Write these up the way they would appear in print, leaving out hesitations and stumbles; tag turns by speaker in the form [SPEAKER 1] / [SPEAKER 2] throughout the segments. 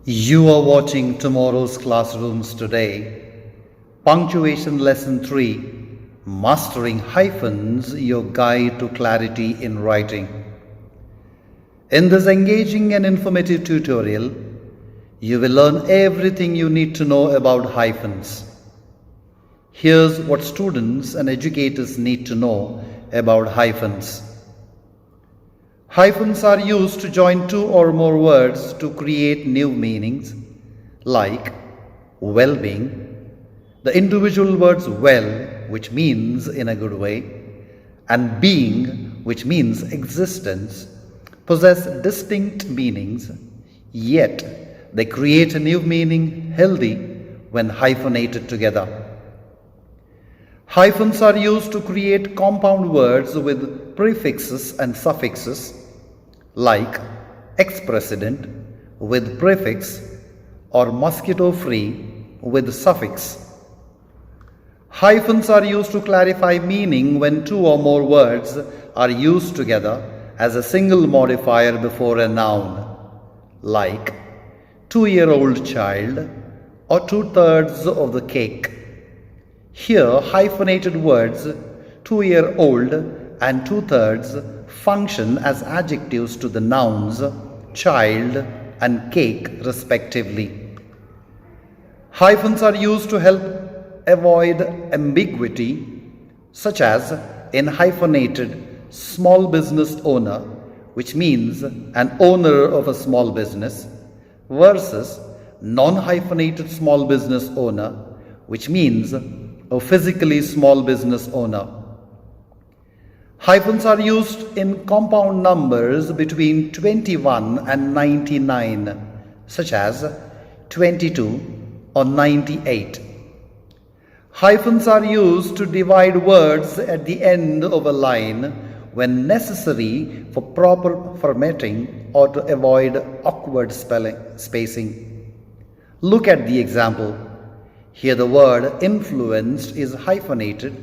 [SPEAKER 1] You are watching tomorrow's classrooms today. Punctuation lesson 3, Mastering Hyphens, your guide to clarity in writing. In this engaging and informative tutorial, you will learn everything you need to know about hyphens. Here's what students and educators need to know about hyphens. Hyphens are used to join two or more words to create new meanings, like well-being. The individual words well, which means in a good way, and being, which means existence, possess distinct meanings, yet they create a new meaning, healthy, when hyphenated together. Hyphens are used to create compound words with prefixes and suffixes, like ex-president with prefix or mosquito-free with suffix. Hyphens are used to clarify meaning when two or more words are used together as a single modifier before a noun, like 2-year-old child or 2/3 of the cake. Here, hyphenated words 2-year-old and 2/3 function as adjectives to the nouns child and cake respectively. Hyphens are used to help avoid ambiguity, such as in hyphenated small business owner, which means an owner of a small business, versus non-hyphenated small business owner, which means a physically small business owner. Hyphens are used in compound numbers between 21 and 99, such as 22 or 98. Hyphens are used to divide words at the end of a line when necessary for proper formatting or to avoid awkward spacing. Look at the example. Here the word influenced is hyphenated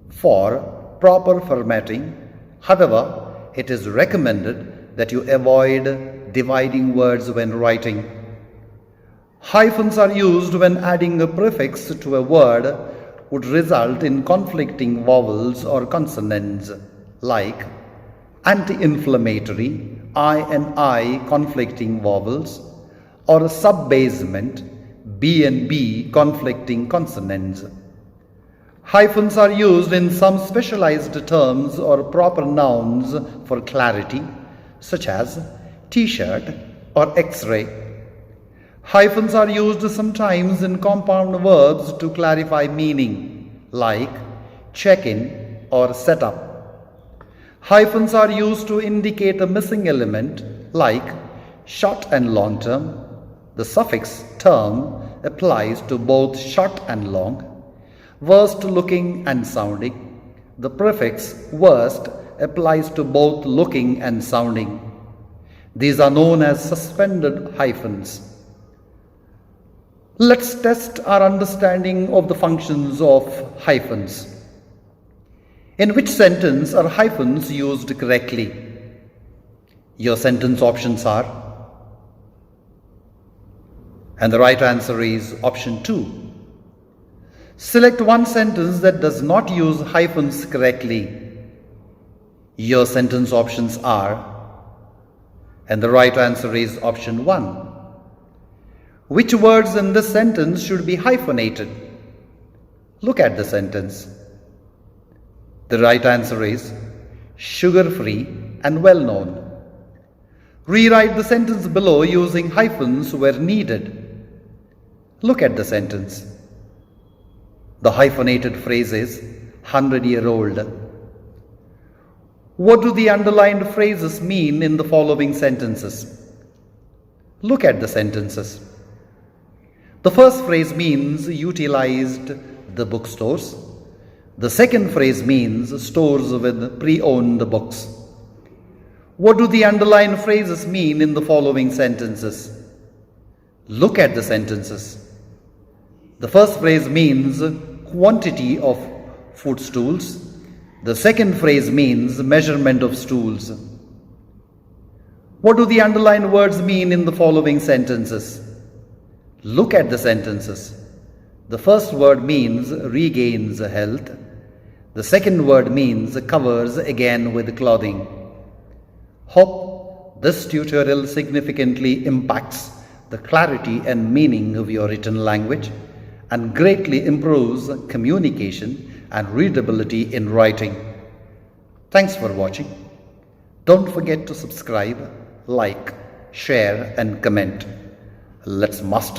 [SPEAKER 1] for proper formatting. However, it is recommended that you avoid dividing words when writing. Hyphens are used when adding a prefix to a word would result in conflicting vowels or consonants, like anti-inflammatory, I and I conflicting vowels, or sub-basement, B and B conflicting consonants. Hyphens are used in some specialized terms or proper nouns for clarity, such as T-shirt or X-ray. Hyphens are used sometimes in compound verbs to clarify meaning, like check-in or set up. Hyphens are used to indicate a missing element, like short and long term. The suffix term applies to both short and long, worst looking and sounding. The prefix worst applies to both looking and sounding. These are known as suspended hyphens. Let's test our understanding of the functions of hyphens. In which sentence are hyphens used correctly? Your sentence options are, and the right answer is option 2. Select one sentence that does not use hyphens correctly. Your sentence options are, and the right answer is option 1. Which words in this sentence should be hyphenated? Look at the sentence. The right answer is sugar-free and well-known. Rewrite the sentence below using hyphens where needed. Look at the sentence. The hyphenated phrase is 100-year-old. What do the underlined phrases mean in the following sentences? Look at the sentences. The first phrase means utilized the bookstores. The second phrase means stores with pre-owned books. What do the underlined phrases mean in the following sentences? Look at the sentences. The first phrase means quantity of footstools. The second phrase means measurement of stools. What do the underlined words mean in the following sentences? Look at the sentences. The first word means regains health. The second word means covers again with clothing. Hope this tutorial significantly impacts the clarity and meaning of your written language and greatly improves communication and readability in writing. Thanks for watching. Don't forget to subscribe, like, share and comment. Let's master